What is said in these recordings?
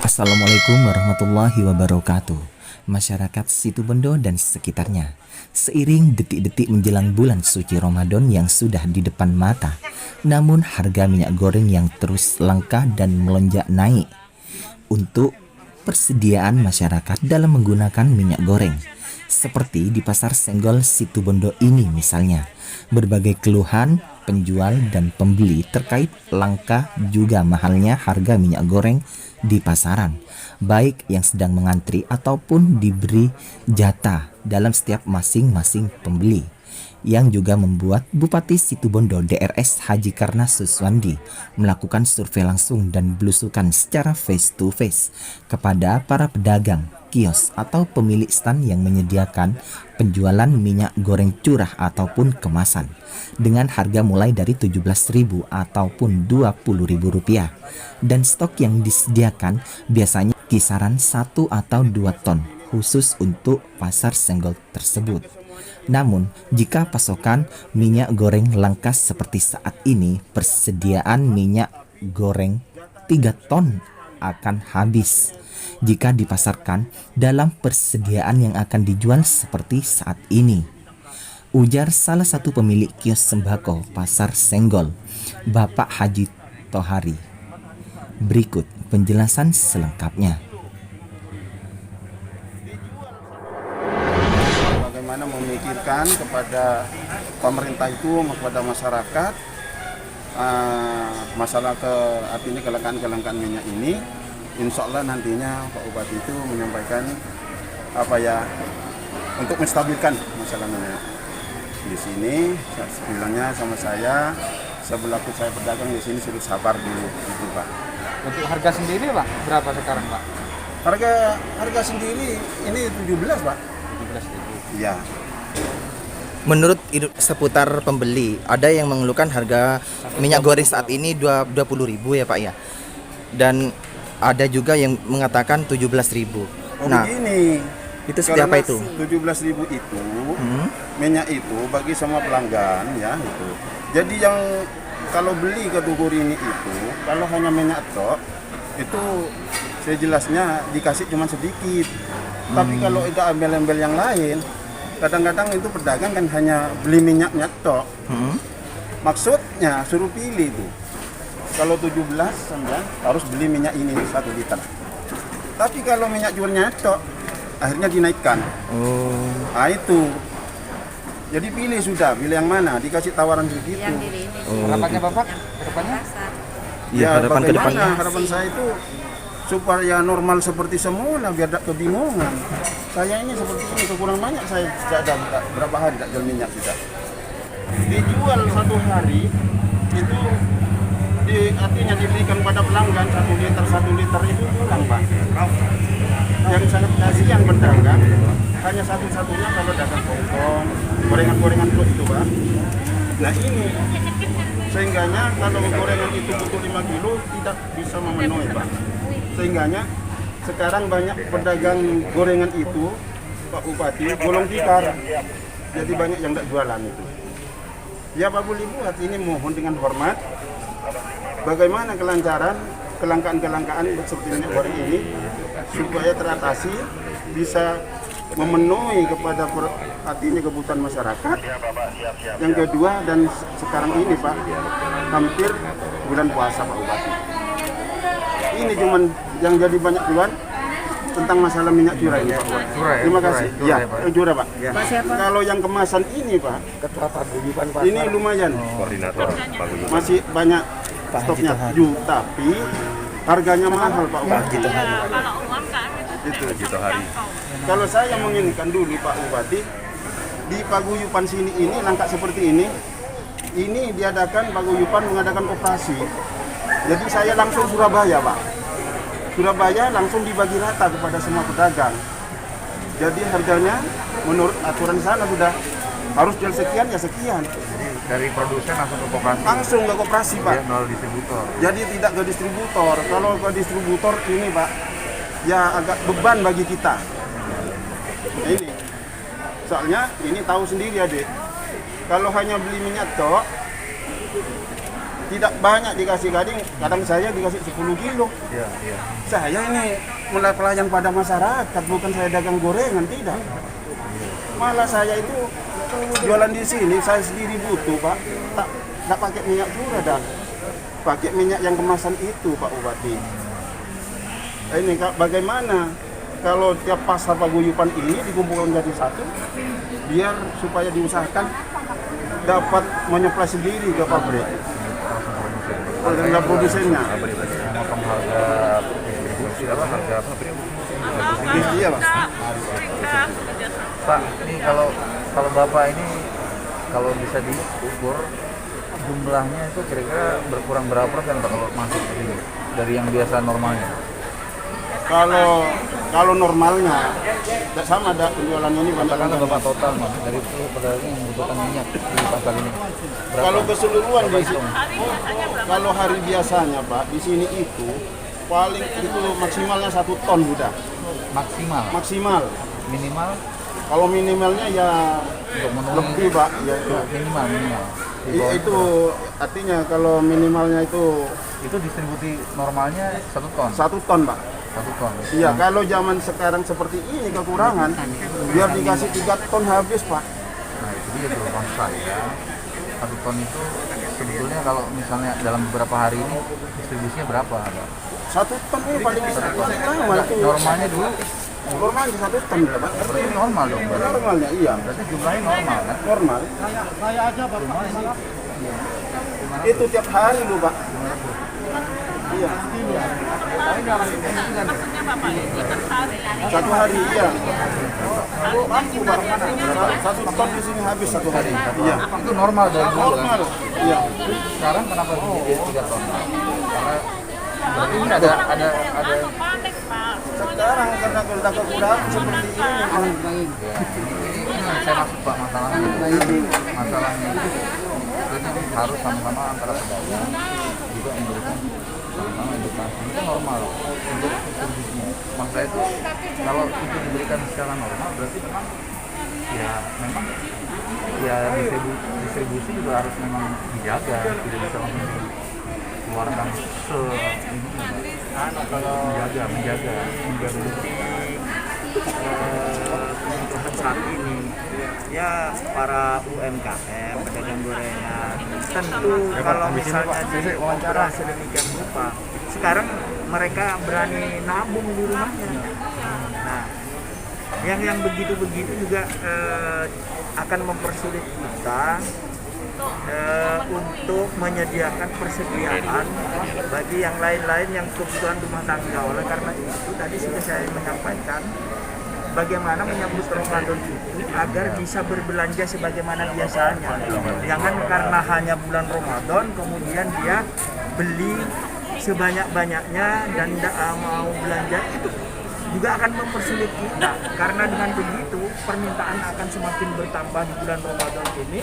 Assalamualaikum warahmatullahi wabarakatuh. Masyarakat Situbondo dan sekitarnya, seiring detik-detik menjelang bulan suci Ramadan yang sudah di depan mata, namun harga minyak goreng yang terus langka dan melonjak naik. Untuk persediaan masyarakat dalam menggunakan minyak goreng, seperti di Pasar Senggol Situbondo ini misalnya, berbagai keluhan penjual dan pembeli terkait langka juga mahalnya harga minyak goreng di pasaran, baik yang sedang mengantri ataupun diberi jatah dalam setiap masing-masing pembeli, yang juga membuat Bupati Situbondo DRS Haji Karna Suswandi melakukan survei langsung dan belusukan secara face to face kepada para pedagang, kios atau pemilik stand yang menyediakan penjualan minyak goreng curah ataupun kemasan dengan harga mulai dari Rp17.000 ataupun Rp20.000, dan stok yang disediakan biasanya kisaran 1 atau 2 ton khusus untuk pasar senggol tersebut. Namun, jika pasokan minyak goreng langka seperti saat ini, persediaan minyak goreng 3 ton akan habis jika dipasarkan dalam persediaan yang akan dijual seperti saat ini, ujar salah satu pemilik kios sembako Pasar Senggol, Bapak Haji Tohari. Berikut penjelasan selengkapnya. Bagaimana memikirkan kepada pemerintah itu, kepada masyarakat, masalah artinya kelangkaan minyak ini. Insya Allah nantinya Pak Bupati itu menyampaikan untuk menstabilkan masalah minyak. Di sini bilangnya sama saya, sebelum saya berdagang di sini suruh sabar dulu gitu, Pak. Untuk harga sendiri Pak, berapa sekarang Pak? Harga sendiri ini 17, Pak. 17.000. Iya. Menurut seputar pembeli, ada yang mengeluhkan harga minyak goreng saat ini 20.000 ya Pak ya. Dan ada juga yang mengatakan 17.000. Nah, begini. Itu seperti apa itu? 17.000 itu minyak itu bagi semua pelanggan ya itu. Jadi yang kalau beli kategori ini itu, kalau hanya minyak tok itu sejelasnya dikasih cuma sedikit. Tapi kalau ada embel-embel yang lain, kadang-kadang itu pedagang kan hanya beli minyaknya tok. Maksudnya suruh pilih itu. Kalau 17 harus beli minyak ini 1 liter. Tapi kalau minyak curahnya tok, akhirnya dinaikkan. Nah itu. Jadi pilih yang mana, dikasih tawaran segitu. Harapannya Bapak? Harapannya? Ya, harapan ke depannya. Harapan saya itu supaya normal seperti semula, biar tidak kebingungan. Saya ini seperti ini, kekurang banyak saya tidak ada berapa hari tidak jual minyak sudah. Dijual 1 hari itu artinya diberikan pada pelanggan 1 liter itu pulang, Pak. Yang sangat kasihan pedagang hanya satu-satunya kalau dagang kongkong, gorengan-gorengan itu, Pak. Nah ini sehingganya kalau gorengan itu butuh 5 kilo tidak bisa memenuhi, Pak. Sehingganya sekarang banyak pedagang gorengan itu, Pak Bupati, golong tikar. Jadi banyak yang tidak jualan itu. Ya Pak Buli buat ini mohon dengan hormat, bagaimana kelangkaan seperti minyak goreng ini supaya teratasi, bisa memenuhi kepada artinya kebutuhan masyarakat. Yang kedua, dan sekarang ini Pak, hampir bulan puasa Pak Bupati. Ini cuman yang jadi banyak keluhan tentang masalah minyak curah ini Pak. Terima kasih. Ya, curah Pak. Ya. Kalau yang kemasan ini Pak, ini lumayan. Koordinator Paguyuban. Masih banyak stoknya, tapi harganya mahal Pak Bupati. Itu hari. Kalau saya menginginkan dulu Pak Bupati, di Paguyuban sini ini langkah seperti ini diadakan Paguyuban mengadakan operasi. Jadi saya langsung Surabaya Pak. Surabaya langsung dibagi rata kepada semua pedagang. Jadi harganya menurut aturan sana sudah harus jual sekian ya sekian. Dari produsen langsung ke koperasi? Langsung ke koperasi Pak. Nol distributor. Jadi tidak ke distributor. Kalau ke distributor ini Pak, ya agak beban bagi kita. Nah, ini. Soalnya ini tahu sendiri Adik. Kalau hanya beli minyak tok tidak banyak dikasih, kadang saya dikasih 10 kilo. Iya, iya. Saya ini mulai pelayan pada masyarakat, bukan saya dagang gorengan, tidak. Malah saya itu jualan di sini, saya sendiri butuh Pak, tak pakai minyak curah dah, pakai minyak yang kemasan itu Pak Bupati. Ini Kak, bagaimana kalau tiap pasar paguyuban ini dikumpulkan jadi satu, biar supaya diusahakan dapat menyuplai sendiri ke pabrik. Harga produsennya. Motong harga distribusi apa harga pabrik? Iya Pak. Pak, ini kalau Bapak ini kalau bisa diukur jumlahnya itu kira-kira berkurang berapa persen Pak kalau masuk ke sini dari yang biasa normalnya? Kalau normalnya tidak sama, ada penjualannya ini banyak. Katakanlah Bapak total Mas dari itu pedagang yang membutuhkan minyak di pasar ini. Berapa? Kalau keseluruhan di hitung? kalau hari biasanya Pak, di sini itu paling itu maksimalnya 1 ton udah. Maksimal. Maksimal. Minimal Kalau minimalnya ya untuk memenuhi lebih Pak. Ya, minimal. Di bawah itu artinya kalau minimalnya itu distribusi normalnya 1 ton. 1 ton Pak. 1 ton. Iya, kalau zaman sekarang seperti ini kekurangan, biar dikasih 3 ton habis Pak. Nah itu dia tuh maksud saya 1 ton itu sebetulnya kalau misalnya dalam beberapa hari ini distribusinya berapa Pak? 1 ton ini paling lama itu. Normalnya dulu Normalnya 1 ton Pak. berarti ini normal dong berarti. Normalnya iya. Berarti jumlahnya normal kan? Normal. Itu tiap hari loh Pak. Iya. Satu hari iya. Mampu Pak. 1 ton di sini habis 1 hari. Iya. Itu normal dari dulu kan? Normal. Iya. Sekarang kenapa jadi 3 ton? Karena berarti ini ada Sekarang karena sudah kekurangan seperti ini memang. ini yang saya maksud Pak masalahnya itu harus sama-sama antara pedagang juga memberikan sama edukasi itu normal untuk distribusinya. Maksud saya itu kalau itu diberikan secara normal berarti memang distribusi juga harus memang dijaga, tidak bisa langsung dikeluarkan menjaga untuk saat ini ya para UMKM pedagang gorengan tentu kalau misalnya diwawancara sedemikian rupa sekarang mereka berani nabung di rumahnya. Nah yang begitu juga akan mempersulit kita untuk menyediakan persediaan bagi yang lain-lain yang kebutuhan rumah tangga. Oleh karena itu tadi sudah saya menyampaikan bagaimana menyambut Ramadan itu agar bisa berbelanja sebagaimana biasanya. Jangan karena hanya bulan Ramadan kemudian dia beli sebanyak-banyaknya dan tidak mau belanja, itu juga akan mempersulit kita. Karena dengan begitu permintaan akan semakin bertambah di bulan Ramadan ini,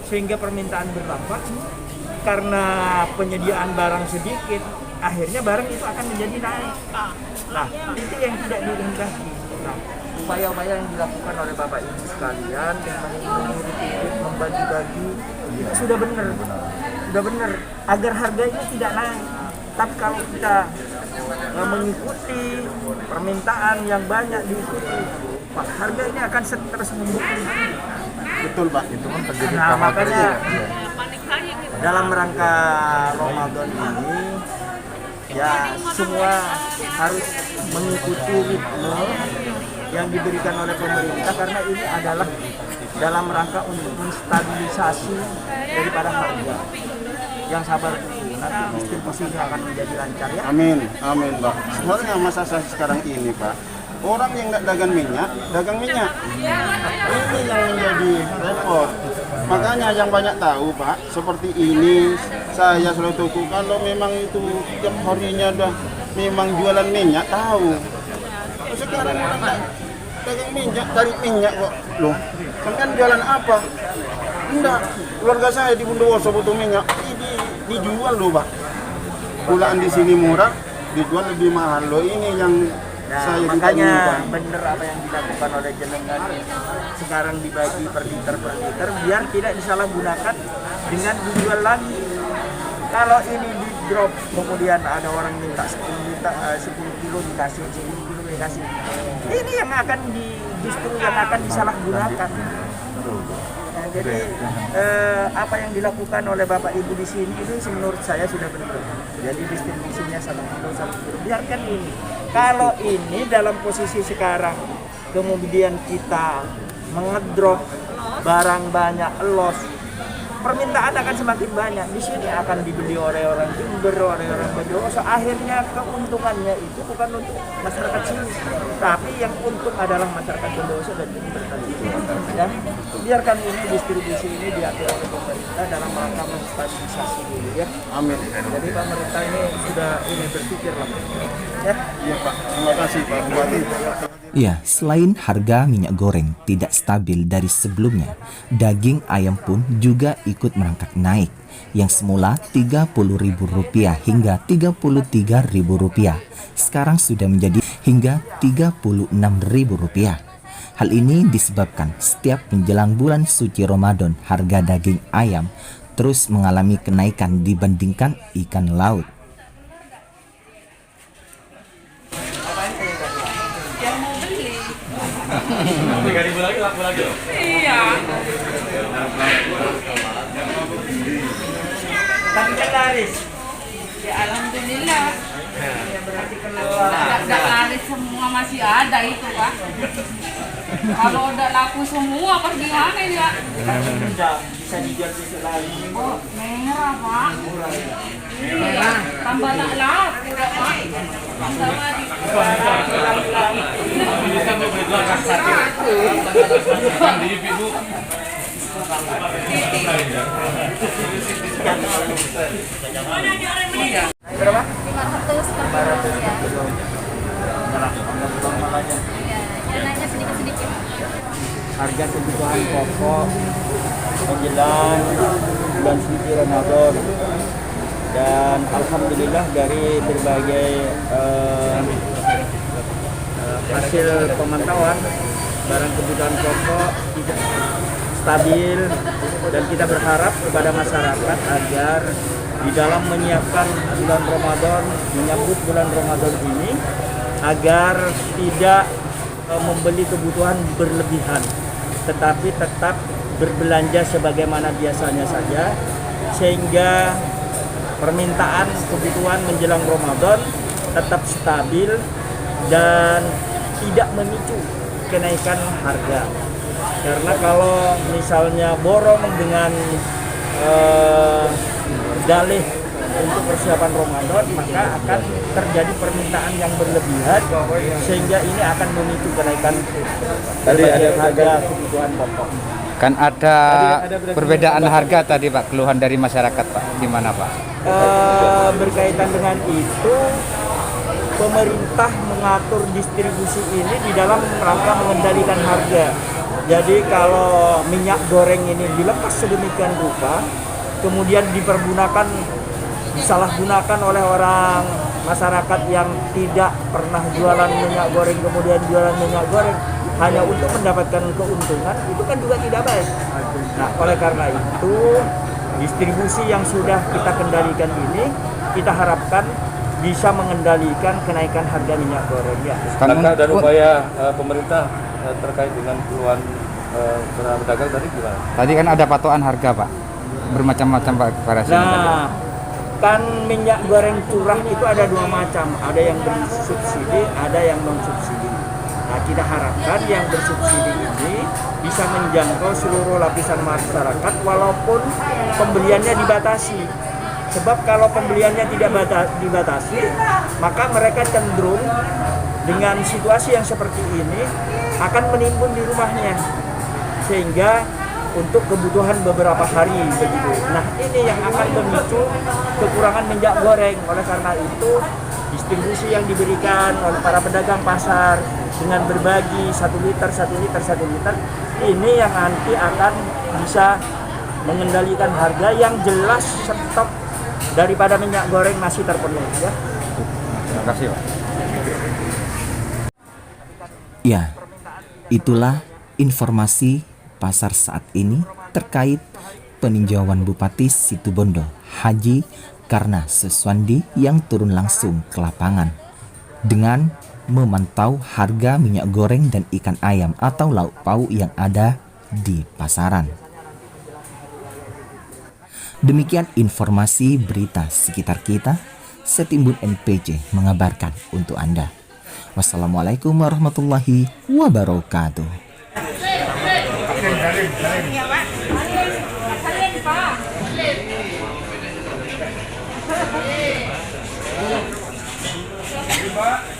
sehingga permintaan bertambah karena penyediaan barang sedikit, akhirnya barang itu akan menjadi naik. Nah, itu yang tidak dikehendaki. Nah, upaya-upaya yang dilakukan oleh Bapak Ibu sekalian dengan mengurut-urut membagi-bagi itu sudah benar agar harganya tidak naik. Tapi kalau kita mengikuti permintaan yang banyak diikuti, Pak, harga ini akan terus membukti. Betul Pak. itu kan terjadi Nah, makanya ya. dalam rangka Ramadan ini ya semua harus mengikuti ritme yang diberikan oleh pemerintah karena ini adalah dalam rangka untuk menstabilisasi daripada harga. Yang sabar nanti distribusinya akan menjadi lancar ya. Amin Pak. Sebenarnya masa sekarang ini Pak, orang yang nggak dagang minyak. Ini yang menjadi repot. Makanya yang banyak tahu Pak, seperti ini saya selalu tunggu kalau memang itu tiap harinya dah memang jualan minyak tahu. Sekarang orang nggak dagang minyak, cari minyak kok. Loh, kan jualan apa? Enggak, keluarga saya di Bondowoso butuh minyak. Dijual loh Pak. Pulaan di sini murah, dijual lebih mahal loh. Ini yang saya makanya benar apa yang dilakukan oleh jenengan sekarang dibagi per liter biar tidak disalahgunakan dengan dijual lagi. Kalau ini di drop kemudian ada orang minta 10 kilo dikasih, 10 kilo dikasih. Ini yang akan justru yang akan disalahgunakan. Nah, jadi apa yang dilakukan oleh Bapak Ibu di sini itu menurut saya sudah benar. Jadi distribusinya 1 kilo 1 kilo. Biarkan ini. Kalau ini dalam posisi sekarang kemudian kita mengedrop barang banyak los, permintaan akan semakin banyak. Di sini akan dibeli oleh orang Jember, oleh orang Bondowoso. Akhirnya keuntungannya itu bukan untuk masyarakat sini, tapi yang untung adalah masyarakat Bondowoso dan Jember tadi. Ya, biarkan ini distribusi ini diatur oleh pemerintah dalam rangka menstabilisasi dulu ya. Amin. Jadi pemerintah ini sudah berpikir lah. Ya. Iya Pak, terima kasih Pak Bupati. Ya, selain harga minyak goreng tidak stabil dari sebelumnya, daging ayam pun juga ikut merangkak naik. Yang semula Rp30.000 hingga Rp33.000, sekarang sudah menjadi hingga Rp36.000. Hal ini disebabkan setiap menjelang bulan suci Ramadan, harga daging ayam terus mengalami kenaikan dibandingkan ikan laut. Iya. Tapi kan laris. Ya alhamdulillah. Tidak laris semua masih ada itu Pak. Kalau udah laku semua pas gimana ya? Bisa dijual besok lagi. Oh, merah Pak. Merah. Tambah nak laku dah Pak. Tambah lagi. Berapa? 500 per kilo ya. Ya, naiknya sedikit-sedikit. Harga kebutuhan pokok menjelang bulan suci Ramadan, dan alhamdulillah dari berbagai hasil pemantauan barang kebutuhan pokok tidak stabil, dan kita berharap kepada masyarakat agar di dalam menyiapkan bulan Ramadan, menyambut bulan Ramadan ini, agar tidak membeli kebutuhan berlebihan, tetapi tetap berbelanja sebagaimana biasanya saja, sehingga permintaan kebutuhan menjelang Ramadan tetap stabil dan tidak memicu kenaikan harga. Karena kalau misalnya borong dengan dalih untuk persiapan Ramadan, maka akan terjadi permintaan yang berlebihan, sehingga ini akan memicu kenaikan harga kebutuhan pokok. Kan ada perbedaan harga tadi Pak, keluhan dari masyarakat Pak, gimana Pak? Berkaitan dengan itu, pemerintah mengatur distribusi ini di dalam rangka mengendalikan harga. Jadi kalau minyak goreng ini dilepas sedemikian rupa, kemudian disalahgunakan oleh orang masyarakat yang tidak pernah jualan minyak goreng, kemudian jualan minyak goreng hanya untuk mendapatkan keuntungan, itu kan juga tidak baik. Nah, oleh karena itu distribusi yang sudah kita kendalikan ini, kita harapkan bisa mengendalikan kenaikan harga minyak goreng ya. Langkah dan upaya pemerintah terkait dengan keluhan para pedagang tadi gimana? Tadi kan ada patokan harga Pak, bermacam-macam Pak variasi. Nah, kan minyak goreng curah itu ada dua macam, ada yang bersubsidi, ada yang non subsidi. Nah, kita harapkan yang bersubsidi ini bisa menjangkau seluruh lapisan masyarakat walaupun pembeliannya dibatasi. Sebab kalau pembeliannya tidak dibatasi, maka mereka cenderung dengan situasi yang seperti ini akan menimbun di rumahnya, sehingga untuk kebutuhan beberapa hari begitu. Nah, ini yang akan memicu kekurangan minyak goreng. Oleh karena itu, distribusi yang diberikan oleh para pedagang pasar dengan berbagi 1 liter, 1 liter, 1 liter, ini yang nanti akan bisa mengendalikan harga yang jelas stok daripada minyak goreng masih terpenuhi ya. Terima kasih Pak. Ya, itulah informasi pasar saat ini terkait peninjauan Bupati Situbondo haji karena Seswandi yang turun langsung ke lapangan dengan memantau harga minyak goreng dan ikan ayam atau lauk pauk yang ada di pasaran. Demikian informasi berita sekitar kita. Setimbun NPJ mengabarkan untuk Anda. Wassalamualaikum warahmatullahi wabarakatuh. Pak.